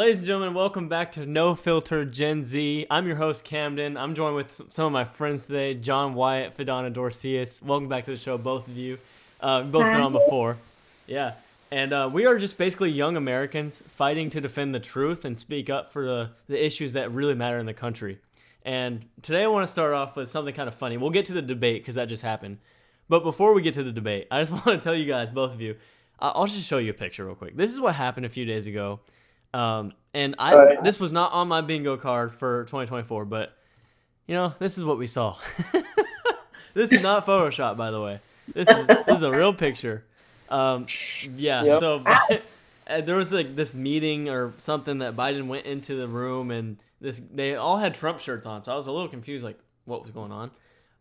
Ladies and gentlemen, welcome back to No Filter Gen Z. I'm your host, Camden. I'm joined with some of my friends today, John Wyatt, Fidana Dorcius. Welcome back to the show, both of you. Both been Hi. on before. Yeah. And we are just basically young Americans fighting to defend the truth and speak up for the issues that really matter in the country. And today I want to start off with something kind of funny. We'll get to the debate because that just happened. But before we get to the debate, I just want to tell you guys, both of you, I'll just show you a picture real quick. This is what happened a few days ago. And this was not on my bingo card for 2024, but this is what we saw. This is not Photoshop, by the way. This is a real picture. Yeah. Yep. So there was like this meeting or something that Biden went into the room, and they all had Trump shirts on, so I was a little confused, like what was going on.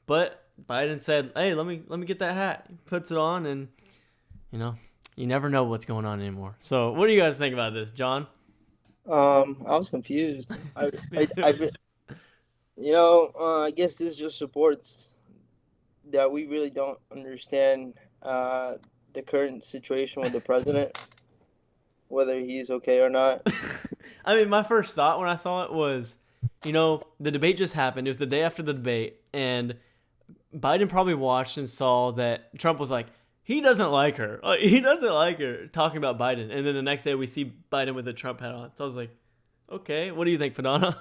But Biden said, "Hey, let me get that hat." He puts it on, and you never know what's going on anymore. So, what do you guys think about this, John? I was confused. I guess this just supports that we really don't understand the current situation with the president, whether he's okay or not. I mean, my first thought when I saw it was, the debate just happened. It was the day after the debate, and Biden probably watched and saw that Trump was like, he doesn't like her. He doesn't like her, talking about Biden. And then the next day we see Biden with a Trump hat on. So I was like, okay, what do you think, Fadana?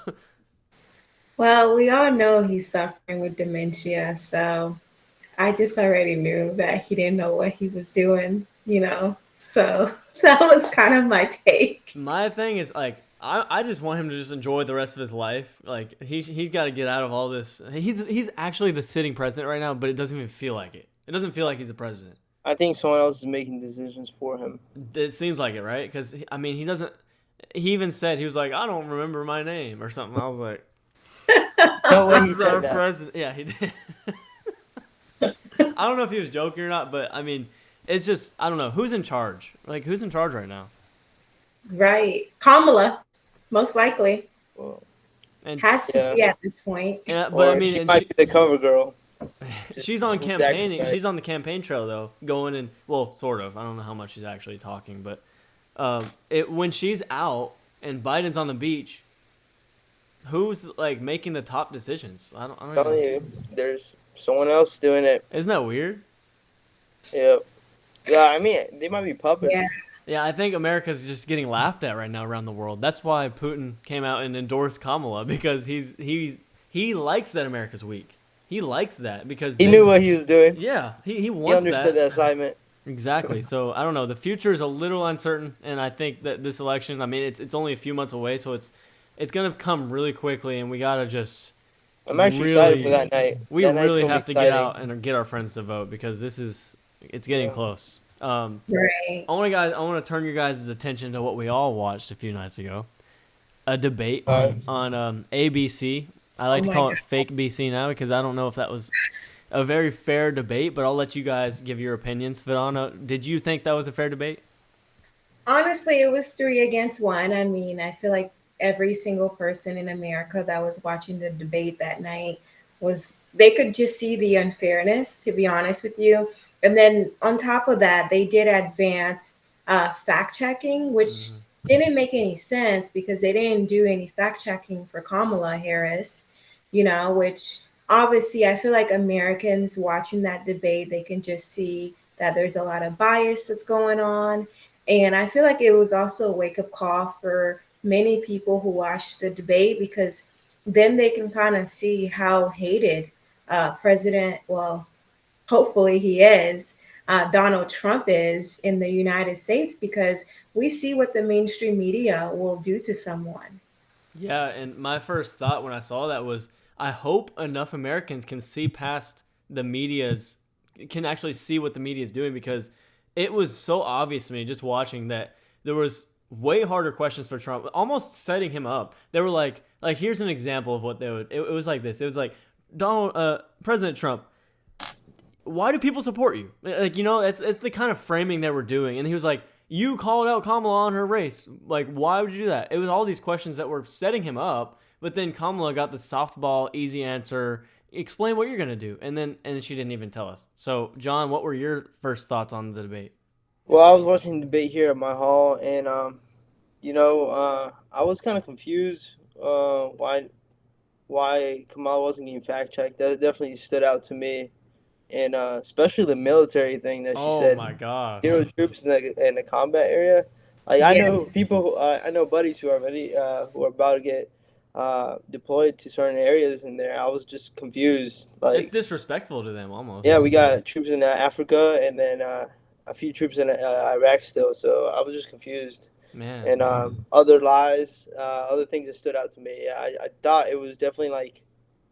Well, we all know he's suffering with dementia, so I just already knew that he didn't know what he was doing. So that was kind of my take. My thing is, like, I just want him to just enjoy the rest of his life. Like, he's got to get out of all this. He's actually the sitting president right now, but it doesn't even feel like it. It doesn't feel like he's the president. I think someone else is making decisions for him. It seems like it, right? Because, I mean, he doesn't... He even said, he was like, I don't remember my name or something. I was like... No way he This is our said that. president. Yeah, he did. I don't know if he was joking or not, but, I mean, it's just... I don't know. Who's in charge? Like, who's in charge right now? Right. Kamala, most likely, Well, And has to be at this point. yeah, but I or mean, she and might be the cover girl. she's on Who's campaigning. actually- She's on the campaign trail though, going and well, sort of. I don't know how much she's actually talking, but when she's out and Biden's on the beach, who's like making the top decisions? I don't Telling know. you, there's someone else doing it. Isn't that weird? Yep. Yeah, I mean, they might be puppets. Yeah. Yeah, I think America's just getting laughed at right now around the world. That's why Putin came out and endorsed Kamala, because he likes that America's weak. He likes that because He knew what he was doing. Yeah, he He wants understood the assignment. Exactly. So I don't know. The future is a little uncertain, and I think that this election, I mean, it's only a few months away, so it's gonna come really quickly, and we gotta just I'm actually really, excited for that night. we That night's really gonna be have to get exciting. out and get our friends to vote, because it's getting Yeah. close. Right. I want to turn your guys' attention to what we all watched a few nights ago, a debate Alright. on ABC. I like Oh to my call God. it fake BC now, because I don't know if that was a very fair debate, but I'll let you guys give your opinions. Vidana, did you think that was a fair debate? Honestly, it was 3 against 1. I mean, I feel like every single person in America that was watching the debate that night they could just see the unfairness, to be honest with you. And then on top of that, they did advance fact checking, which didn't make any sense because they didn't do any fact checking for Kamala Harris, which obviously I feel like Americans watching that debate, they can just see that there's a lot of bias that's going on. And I feel like it was also a wake up call for many people who watched the debate, because then they can kind of see how hated well, hopefully he is, Donald Trump is in the United States, because we see what the mainstream media will do to someone. Yeah, and my first thought when I saw that was, I hope enough Americans can see past can actually see what the media is doing, because it was so obvious to me just watching that there was way harder questions for Trump, almost setting him up. They were like here's an example of what it was like this. It was like, President Trump, why do people support you? Like, it's the kind of framing they were doing. And he was like, you called out Kamala on her race. Like, why would you do that? It was all these questions that were setting him up, but then Kamala got the softball, easy answer. Explain what you're going to do. And she didn't even tell us. So, John, what were your first thoughts on the debate? Well, I was watching the debate here at my hall, and I was kind of confused why Kamala wasn't getting fact checked. That definitely stood out to me, and especially the military thing that she Oh said, my zero gosh. troops in the combat area. Like I Yeah. know people, I know buddies who are ready, who are about to get deployed to certain areas in there. I was just confused. It's Like, disrespectful to them yeah, almost. we got troops in Africa, and then a few troops in Iraq still. So I was just confused. Man. And other lies, other things that stood out to me. Yeah, I thought it was definitely like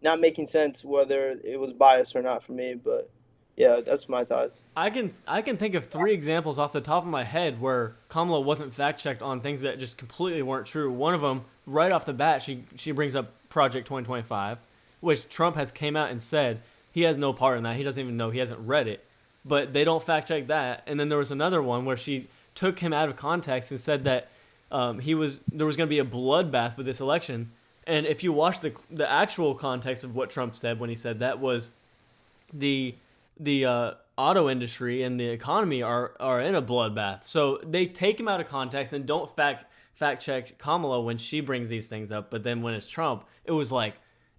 not making sense whether it was biased or not for me. But yeah, that's my thoughts. I can think of three examples off the top of my head where Kamala wasn't fact checked on things that just completely weren't true. One of them, right off the bat, she brings up Project 2025, which Trump has came out and said he has no part in that. He doesn't even know. He hasn't read it, but they don't fact check that. And then there was another one where she took him out of context and said that there was going to be a bloodbath with this election. And if you watch the actual context of what Trump said when he said that was the auto industry and the economy are in a bloodbath. So they take him out of context and don't fact check Kamala when she brings these things up. But then when it's Trump, it was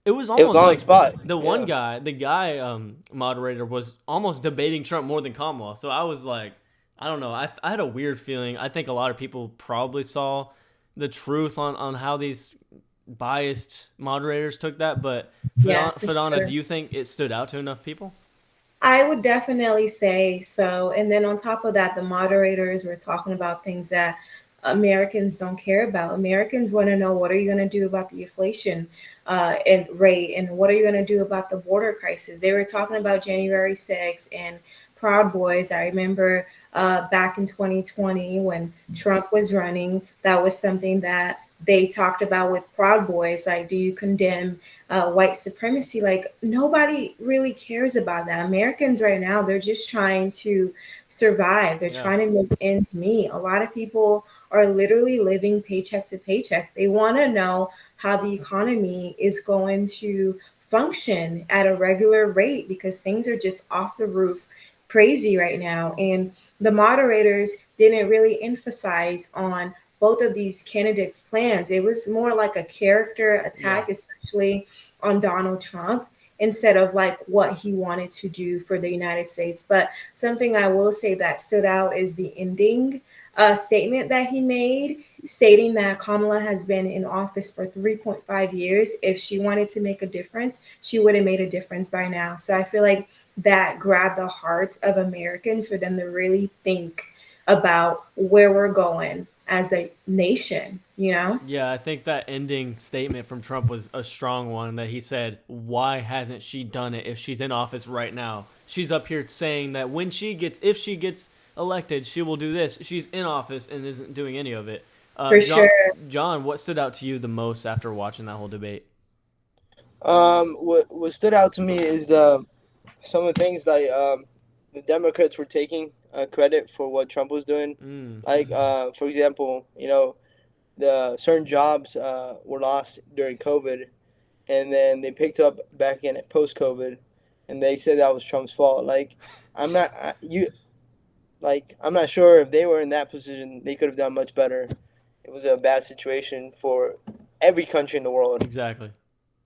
It was almost on the like spot. the one Yeah. guy, the guy moderator was almost debating Trump more than Kamala. So I was like, I don't know. I had a weird feeling. I think a lot of people probably saw the truth on how these biased moderators took that. But Yeah, for Fadana, sure. do you think it stood out to enough people? I would definitely say so. And then on top of that, the moderators were talking about things that Americans don't care about. Americans want to know, what are you going to do about the inflation and rate, and what are you going to do about the border crisis? They were talking about January 6th and Proud Boys. I remember back in 2020 when Trump was running, that was something that they talked about with Proud Boys. Like, do you condemn white supremacy? Like, nobody really cares about that. Americans right now, they're just trying to survive. They're Yeah. trying to make ends meet. A lot of people are literally living paycheck to paycheck. They want to know how the economy is going to function at a regular rate because things are just off the roof crazy right now. And the moderators didn't really emphasize on both of these candidates' plans. It was more like a character Yeah. attack, especially on Donald Trump, instead of like what he wanted to do for the United States. But something I will say that stood out is the ending statement that he made, stating that Kamala has been in office for 3.5 years. If she wanted to make a difference, she would have made a difference by now. So I feel like that grabbed the hearts of Americans for them to really think about where we're going as a nation, you know? Yeah, I think that ending statement from Trump was a strong one that he said, "Why hasn't she done it if she's in office right now? She's up here saying that if she gets elected, she will do this. She's in office and isn't doing any of it." For John, sure. John, what stood out to you the most after watching that whole debate? What stood out to me is some of the things like the Democrats were taking credit for what Trump was doing. Mm, Like for example, the certain jobs were lost during COVID, and then they picked up back in post COVID, and they said that was Trump's fault. Like I'm not you like I'm not sure if they were in that position, they could have done much better. It was a bad situation for every country in the world, exactly.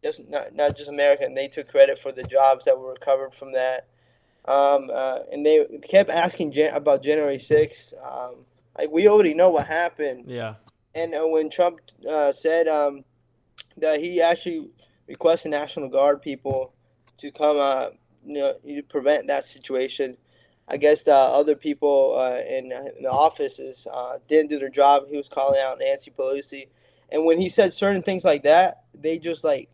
just not just America. And they took credit for the jobs that were recovered from that. And they kept asking about January 6th. Like we already know what happened. Yeah. And when Trump said that he actually requested National Guard people to come, to prevent that situation. I guess the other people in the offices didn't do their job. He was calling out Nancy Pelosi, and when he said certain things like that, they just like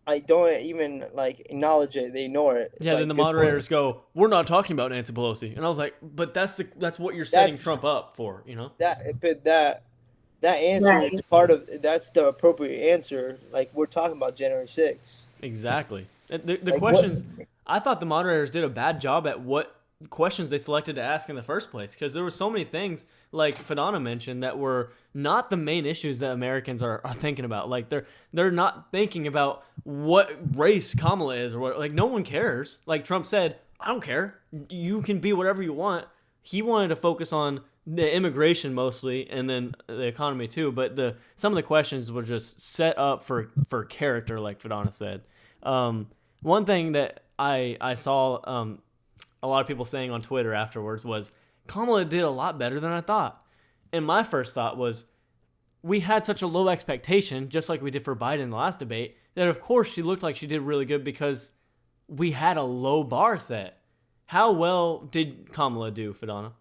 I don't even like acknowledge it. They ignore it. It's Yeah, then like the good point. moderators go, "We're not talking about Nancy Pelosi," and I was like, "But that's what you're setting That's Trump up for, you know?" but that answer is Right. part of that's the appropriate answer. Like we're talking about January 6th. Exactly. The Like what? questions, I thought the moderators did a bad job at what questions they selected to ask in the first place because there were so many things like Fadana mentioned that were not the main issues that Americans are thinking about. Like they're not thinking about what race Kamala is or what, like no one cares. Like Trump said, "I don't care. You can be whatever you want." He wanted to focus on the immigration mostly, and then the economy too. But some of the questions were just set up for character, like Fadana said. One thing that I saw a lot of people saying on Twitter afterwards was Kamala did a lot better than I thought. And my first thought was we had such a low expectation, just like we did for Biden in the last debate, that of course she looked like she did really good because we had a low bar set. How well did Kamala do, Fadana?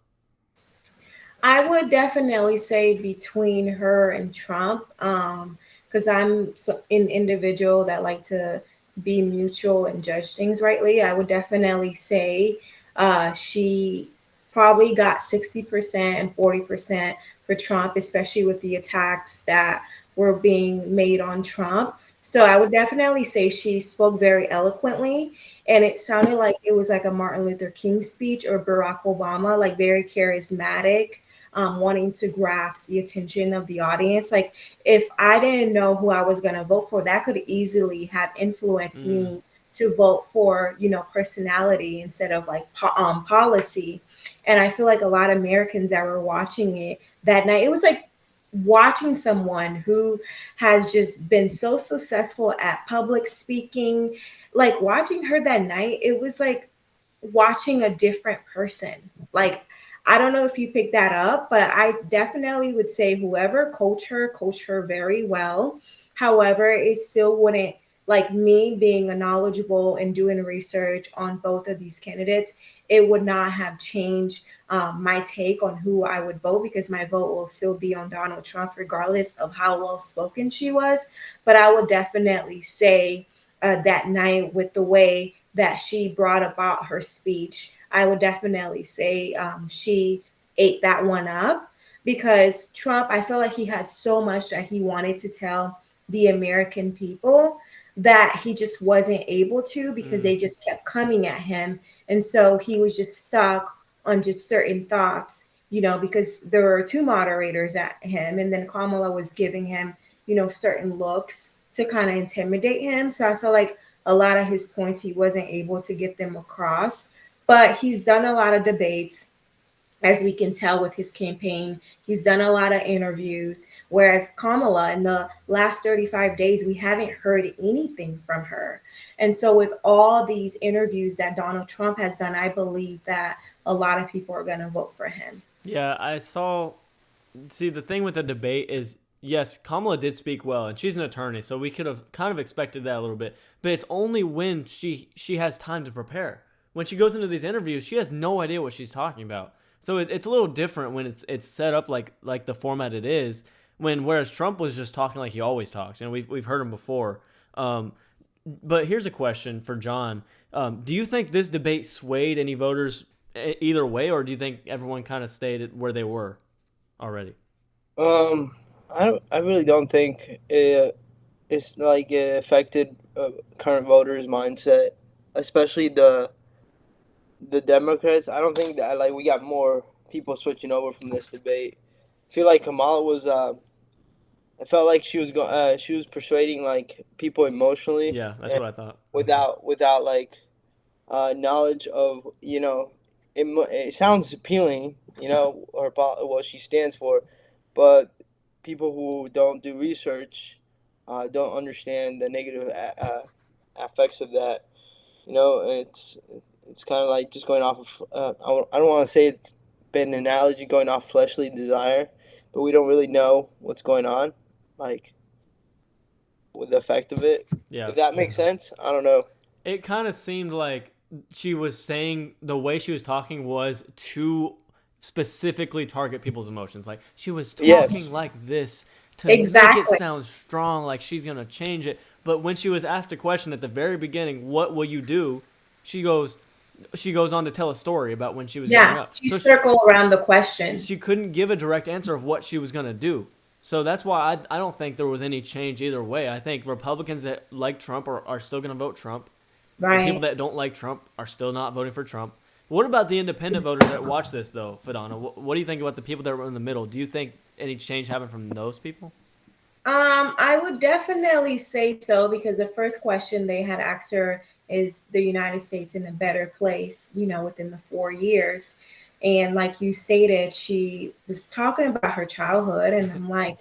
I would definitely say between her and Trump, because an individual that like to be mutual and judge things rightly. I would definitely say she probably got 60% and 40% for Trump, especially with the attacks that were being made on Trump. So I would definitely say she spoke very eloquently. And it sounded like it was like a Martin Luther King speech or Barack Obama, like very charismatic, wanting to grasp the attention of the audience. Like if I didn't know who I was going to vote for, that could easily have influenced me to vote for, personality instead of like policy. And I feel like a lot of Americans that were watching it that night, it was like watching someone who has just been so successful at public speaking, like watching her that night, it was like watching a different person. Like, I don't know if you picked that up, but I definitely would say whoever coached her very well. However, it still wouldn't, like me being a knowledgeable and doing research on both of these candidates, it would not have changed my take on who I would vote, because my vote will still be on Donald Trump, regardless of how well spoken she was. But I would definitely say that night, with the way that she brought about her speech, I would definitely say she ate that one up, because Trump, I feel like he had so much that he wanted to tell the American people that he just wasn't able to, because they just kept coming at him. And so he was just stuck on just certain thoughts, because there were two moderators at him, and then Kamala was giving him, certain looks to kind of intimidate him. So I feel like a lot of his points he wasn't able to get them across. But he's done a lot of debates, as we can tell with his campaign. He's done a lot of interviews, whereas Kamala, in the last 35 days, we haven't heard anything from her. And so, with all these interviews that Donald Trump has done, I believe that a lot of people are going to vote for him. Yeah, I saw. See, the thing with the debate is, yes, Kamala did speak well, and she's an attorney, so we could have kind of expected that a little bit. But it's only when she has time to prepare. When she goes into these interviews, she has no idea what she's talking about. So it's a little different when it's set up like the format it is. Whereas Trump was just talking like he always talks. We've heard him before. But here's a question for John. Do you think this debate swayed any voters either way, or do you think everyone kind of stayed where they were already? I really don't think it's like it affected current voters' mindset, especially the Democrats. I don't think that like we got more people switching over from this debate. I feel like Kamala was. I felt like she was persuading like people emotionally Yeah, that's and what I thought. without like knowledge of it sounds appealing, or what she stands for, but people who don't do research don't understand the negative effects of that. It's kind of like just going off of I don't want to say it's been an analogy going off fleshly desire, but we don't really know what's going on, like with the effect of it. Yeah. If that makes sense, I don't know. It kind of seemed like she was saying the way she was talking was to specifically target people's emotions. Like she was Yes. talking like this to make it Exactly. sound strong, like she's going to change it. But when she was asked a question at the very beginning, what will you do? She goes she goes on to tell a story about when she was growing Yeah, up. she circled around the question. She couldn't give a direct answer of what she was going to do. So that's why I don't think there was any change either way. I think Republicans that like Trump are still going to vote Trump. The people Right. that don't like Trump are still not voting for Trump. What about the independent voters that watch this, though, Fadana? What do you think about the people that were in the middle? Do you think any change happened from those people? I would definitely say so, because the first question they had asked her is the United States in a better place, within the 4 years. And like you stated, she was talking about her childhood, and I'm like,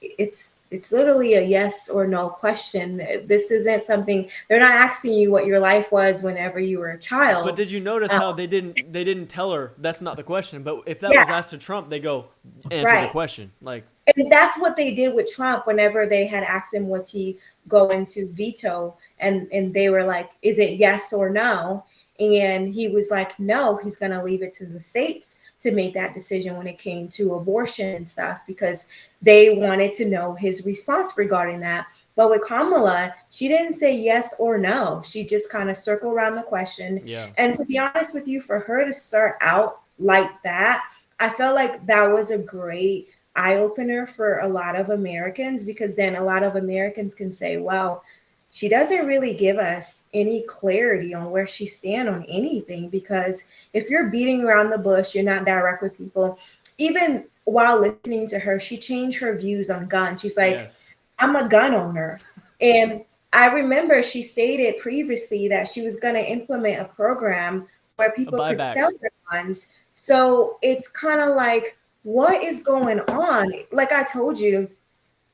it's literally a yes or no question. This isn't something, they're not asking you what your life was whenever you were a But child. did you notice Um, how they didn't tell her that's not the question? But if that yeah, was asked to Trump, they go answer the right. question. Like, And that's what they did with Trump whenever they had asked him, was he going to veto? And they were like, is it yes or no? And he was like, no, he's going to leave it to the states to make that decision when it came to abortion and stuff, because they wanted to know his response regarding that. But with Kamala, she didn't say yes or no. She just kind of circled around the question. yeah, And to be honest with you, for her to start out like that, I felt like that was a great eye opener for a lot of Americans, because then a lot of Americans can say, well, she doesn't really give us any clarity on where she stand on anything, because if you're beating around the bush, you're not direct with people. Even while listening to her, she changed her views on guns. She's like, yes, I'm a gun owner. And I remember she stated previously that she was going to implement a program where a people could buyback. sell their guns. So it's kind of like, what is going on? Like I told you,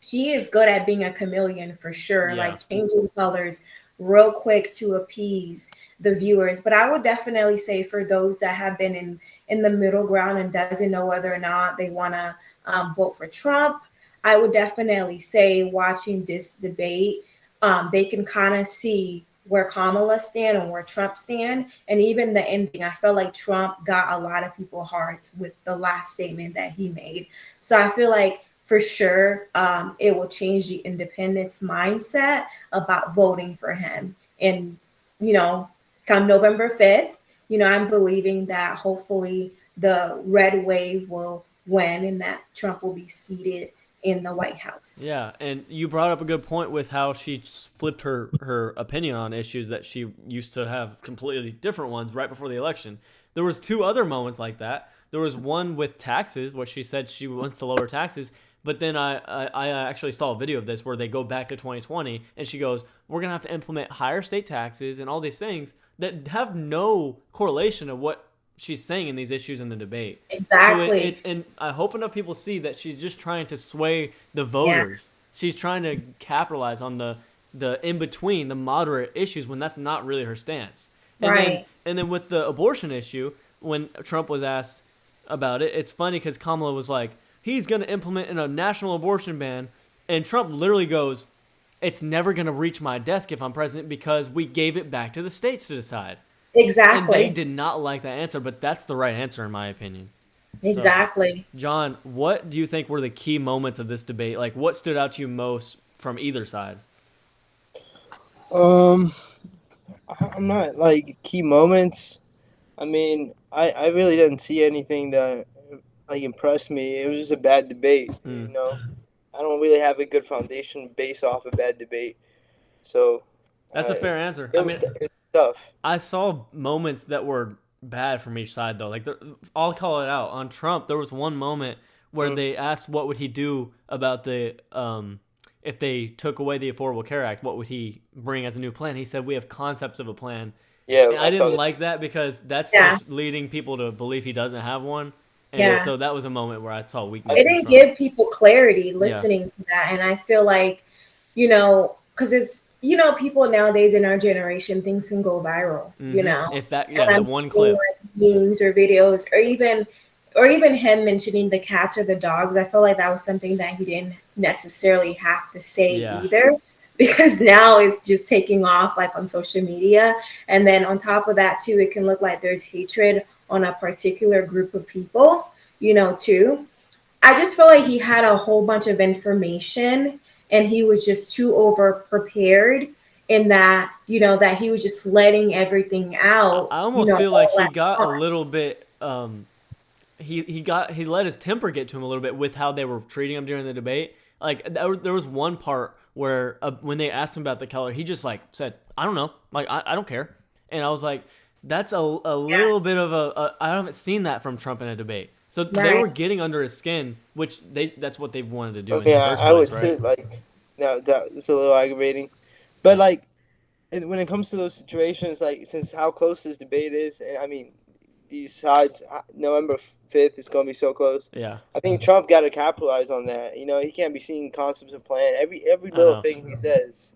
she is good at being a chameleon for sure, Yeah, like changing colors real quick to appease the viewers. But I would definitely say, for those that have been in the middle ground and doesn't know whether or not they want to vote for Trump, I would definitely say, watching this debate, they can kind of see where Kamala stand and where Trump stand. And even the ending, I felt like Trump got a lot of people's hearts with the last statement that he made. So I feel like for sure, it will change the independence mindset about voting for him. And, you know, come November 5th, I'm believing that hopefully the red wave will win and that Trump will be seated in the White House. yeah. And you brought up a good point with how she flipped her opinion on issues that she used to have completely different ones right before the election. There was two other moments like that. There was one with taxes, where she said she wants to lower taxes, but then I actually saw a video of this where they go back to 2020, and she goes, "We're gonna have to implement higher state taxes and all these things that have no correlation to what she's saying in these issues in the debate." So Exactly. and I hope enough people see that she's just trying to sway the Yeah. voters. She's trying to capitalize on the in between, the moderate issues, when that's not really her stance. Right. And then with the abortion issue, when Trump was asked about it, it's funny because Kamala was like, he's going to implement a national abortion ban, and Trump literally goes, it's never going to reach my desk if I'm president because we gave it back to the states to decide. And they Exactly. did not like that answer, but that's the right answer in my opinion. So, Exactly. John, what do you think were the key moments of this debate? Like, what stood out to you most from either side? Um, I'm not like key moments. I mean, I really didn't see anything that like impressed me. It was just a bad debate. Mm, I don't really have a good foundation based off a bad debate. So, that's a fair answer. it I was mean, it was tough. I saw moments that were bad from each side, though. Like, I'll call it out. On Trump, there was one moment where Mm. they asked what would he do about the if they took away the Affordable Care Act, what would he bring as a new plan? He said we have concepts of a plan. Yeah, And I I saw didn't that. like that because that's Yeah. just leading people to believe he doesn't have one. And Yeah. so that was a moment where I saw I, weakness It in didn't Trump. give people clarity Yeah. listening to that. And I feel like, because it's, people nowadays in our generation, things can go viral, If that, and yeah, that I'm one seeing clip. like memes or videos, or even him mentioning the cats or the dogs. I feel like that was something that he didn't necessarily have to say Yeah. either, because now it's just taking off like on social media. And then on top of that too, it can look like there's hatred on a particular group of people, too. I just feel like he had a whole bunch of information and he was just too over prepared, in that, that he was just letting everything out, I almost feel like all he at got a once. little bit he let his temper get to him a little bit with how they were treating him during the debate. Like there was one part where when they asked him about the color, he just like said, "I don't know, like I don't care," and I was like, "That's a Yeah, little bit of I haven't seen that from Trump in a debate." So they right. were getting under his skin, which that's what they wanted to do I in mean, the I, first I place, would right? too. Like, now that's a little aggravating, but like, when it comes to those situations, like since how close this debate is, and I mean, these sides. November 5th is going to be so close. Yeah, I think Trump got to capitalize on that. You know, he can't be seeing concepts and plan. Every I little know. thing he says,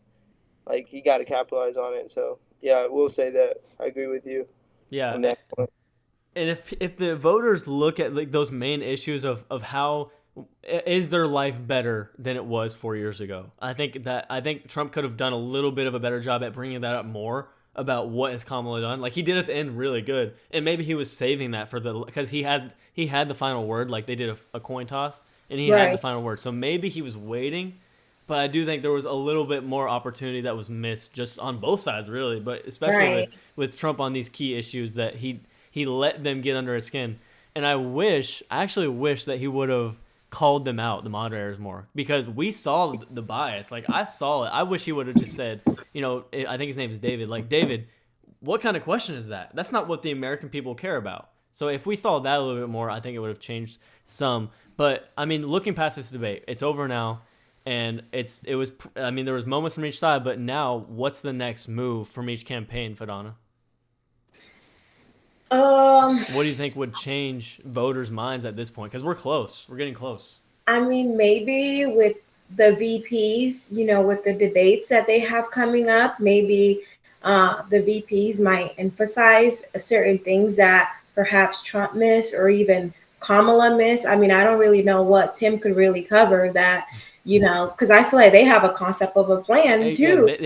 like he got to capitalize on it. So yeah, I will say that I agree with you Yeah, on that point. and if the voters look at like those main issues of how is their life better than it was 4 years ago, I think Trump could have done a little bit of a better job at bringing that up more about what has Kamala done. Like he did at the end really good, and maybe he was saving that for the because he had the final word. Like they did a coin toss, and he had the Right. final word. So maybe he was waiting. But I do think there was a little bit more opportunity that was missed just on both sides, really. But especially Right. with Trump on these key issues that he let them get under his skin. And I actually wish that he would have called them out, the moderators, more because we saw the bias. Like I saw it. I wish he would have just said, I think his name is David. Like David, what kind of question is that? That's not what the American people care about. So if we saw that a little bit more, I think it would have changed some. But I mean, looking past this debate, it's over now, and it was. I mean, there was moments from each side, but now, what's the next move from each campaign, Fadana? Um, What do you think would change voters' minds at this point? Because we're close. We're getting close. I mean, maybe with the VPs, with the debates that they have coming up, maybe the VPs might emphasize certain things that perhaps Trump missed or even Kamala missed. I mean, I don't really know what Tim could really cover that, because I feel like they have a concept of a plan Yeah, too.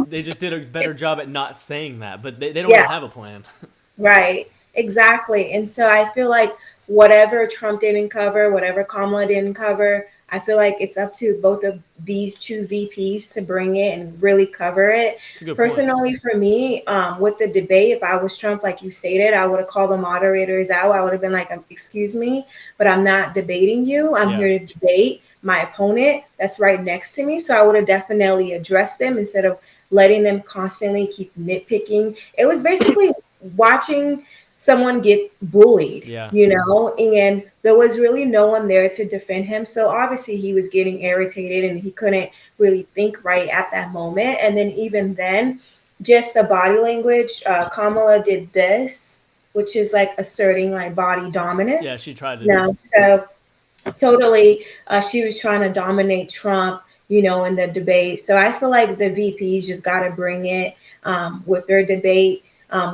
they just did a better job at not saying that, but they don't Yeah. really have a plan. Right, exactly. And so I feel like whatever Trump didn't cover, whatever Kamala didn't cover, I feel like it's up to both of these two VPs to bring it and really cover it. It's a good point. Personally, for me, with the debate, if I was Trump, like you stated, I would have called the moderators out. I would have been like, excuse me, but I'm not debating you. I'm Yeah. here to debate my opponent that's right next to me. So I would have definitely addressed them instead of letting them constantly keep nitpicking. It was basically watching someone get bullied, Yeah. and there was really no one there to defend him. So obviously he was getting irritated and he couldn't really think right at that moment. And then even then, just the body language, Kamala did this, which is like asserting like body dominance. Yeah, she tried to do it. So totally, she was trying to dominate Trump, in the debate. So I feel like the VPs just got to bring it with their debate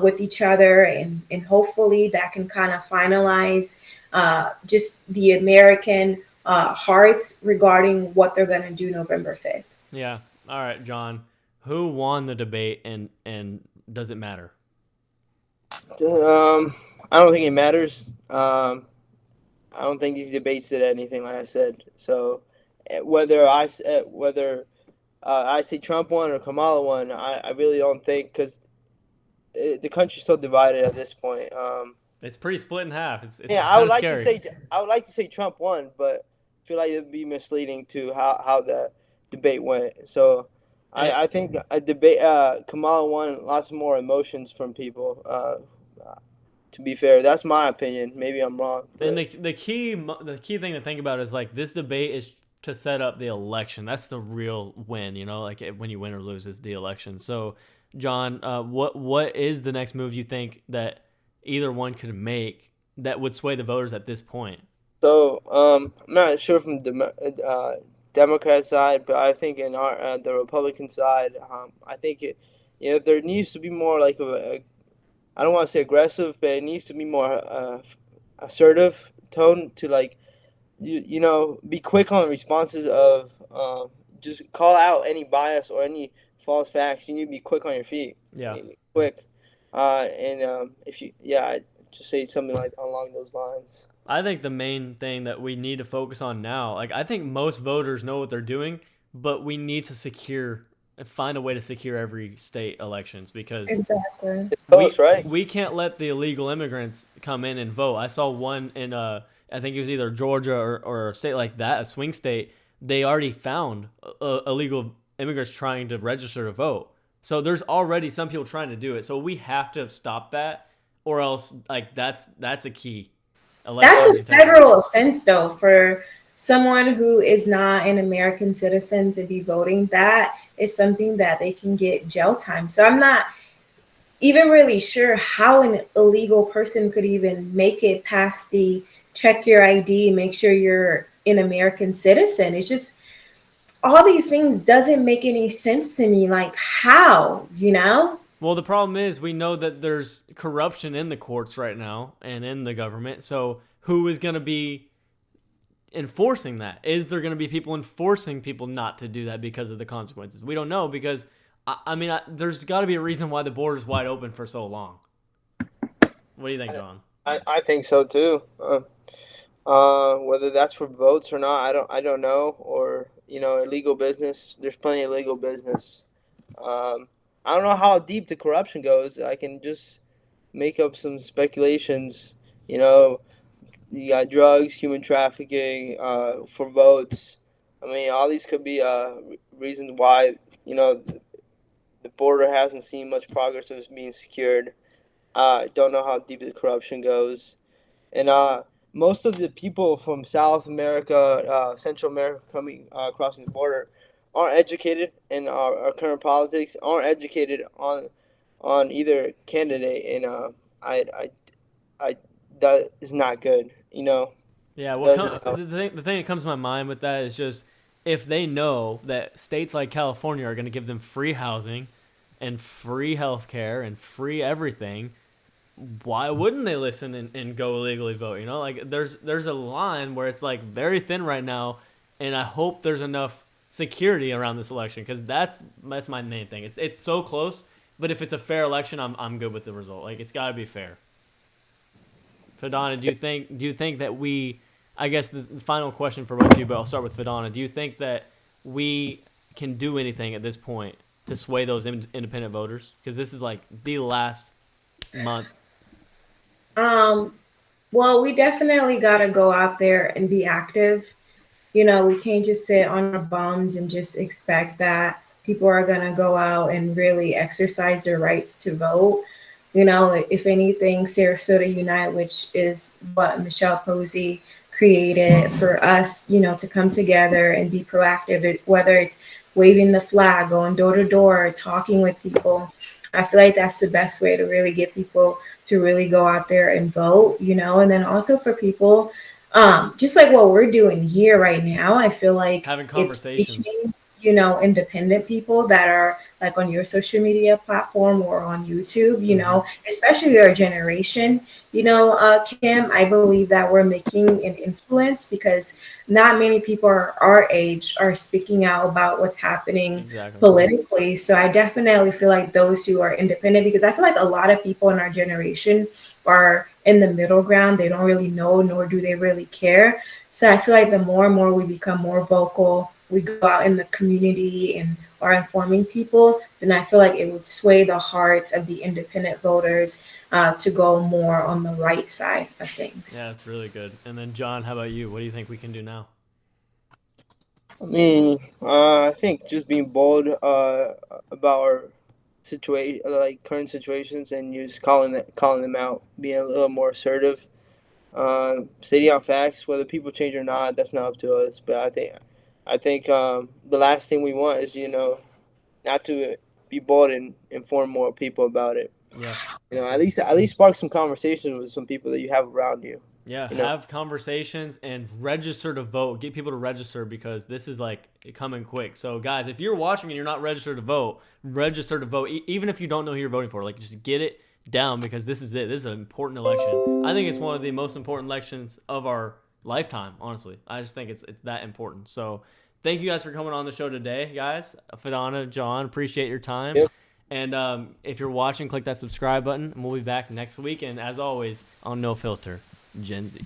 with each other, and hopefully that can kind of finalize just the American hearts regarding what they're going to do November 5th. Yeah. All right, John. Who won the debate, and does it matter? I don't think it matters. I don't think these debates did anything, like I said. So whether I say Trump won or Kamala won, I really don't think, because the country's so divided at this point. It's pretty split in half. It's Yeah, kind of scary. I would like to say Trump won, but I feel like it'd be misleading to how the debate went. So I think a debate Kamala won lots more emotions from people. To be fair, that's my opinion. Maybe I'm wrong. And the key thing to think about is like this debate is to set up the election. That's the real win, like when you win or lose is the election. So, John, what is the next move you think that either one could make that would sway the voters at this point? So I'm not sure from the Democrat side, but I think in the Republican side, I think there needs to be more like I don't want to say aggressive, but it needs to be more assertive tone to like be quick on the responses of just call out any bias or any false facts. You need to be quick on your feet. Yeah. Quick. And if you I just say something like along those lines. I think the main thing that we need to focus on now, like I think most voters know what they're doing, but we need to find a way to secure every state elections because Exactly. It's close, right? we can't let the illegal immigrants come in and vote. I saw one in I think it was either Georgia or a state like that, a swing state. They already found illegal immigrants trying to register to vote. So there's already some people trying to do it. So we have to stop that, or else like that's a key. That's a federal offense, though, for someone who is not an American citizen to be voting. That is something that they can get jail time. So I'm not even really sure how an illegal person could even make it past the check your ID, make sure you're an American citizen. It's just all these things doesn't make any sense to me. Like how, you know? Well, the problem is we know that there's corruption in the courts right now and in the government. So who is going to be enforcing that? Is there going to be people enforcing people not to do that because of the consequences? We don't know because, there's got to be a reason why the border's wide open for so long. What do you think, John? I think so too. Whether that's for votes or not, I don't know. Or illegal business. There's plenty of legal business. I don't know how deep the corruption goes. I can just make up some speculations. You got drugs, human trafficking, for votes. I mean, all these could be reasons why the border hasn't seen much progress of being secured. I don't know how deep the corruption goes, and most of the people from South America, Central America coming crossing the border aren't educated in our current politics, aren't educated on either candidate, and I that is not good. Yeah, Doesn't help. the thing that comes to my mind with that is just if they know that states like California are going to give them free housing and free health care and free everything, why wouldn't they listen and go illegally vote? Like there's a line where it's like very thin right now, and I hope there's enough security around this election because that's my main thing. It's so close, but if it's a fair election, I'm good with the result. Like it's got to be fair. Fadana, do you think that we? I guess the final question for both of you, but I'll start with Fadana. Do you think that we can do anything at this point to sway those independent voters? Because this is like the last month. Um, well, we definitely got to go out there and be active. We can't just sit on our bums and just expect that people are going to go out and really exercise their rights to vote. If anything, Sarasota Unite, which is what Michelle Posey created for us, to come together and be proactive, whether it's waving the flag, going door to door, talking with people. I feel like that's the best way to really get people to really go out there and vote, and then also for people, just like what we're doing here right now, I feel like Having it's conversations. reaching, independent people that are like on your social media platform or on YouTube, Mm-hmm. especially our generation, Kim, I believe that we're making an influence because not many people our age are speaking out about what's happening Exactly. politically. So I definitely feel like those who are independent, because I feel like a lot of people in our generation are in the middle ground. They don't really know, nor do they really care. So I feel like the more and more we become more vocal, we go out in the community and are informing people, then I feel like it would sway the hearts of the independent voters to go more on the right side of Yeah, things. that's really good. And then John, how about you? What do you think we can do now? I mean, I think just being bold about our situation, like current situations, and just calling them out, being a little more assertive, stating out facts. Whether people change or not, that's not up to us. But I think the last thing we want is not to be bold and inform more people about it. Yeah, You that's know, good. at least spark some conversations with some people that you have around you. Yeah, You know, have conversations and register to vote. Get people to register because this is like coming quick. So, guys, if you're watching and you're not registered to vote, register to vote. Even if you don't know who you're voting for, like just get it down because this is it. This is an important election. I think it's one of the most important elections of our lifetime. Honestly, I just think it's that important. So, thank you guys for coming on the show today, guys. Fadana, John, appreciate your time. Yep. And if you're watching, click that subscribe button, and we'll be back next week. And as always, on No Filter. Gen Z.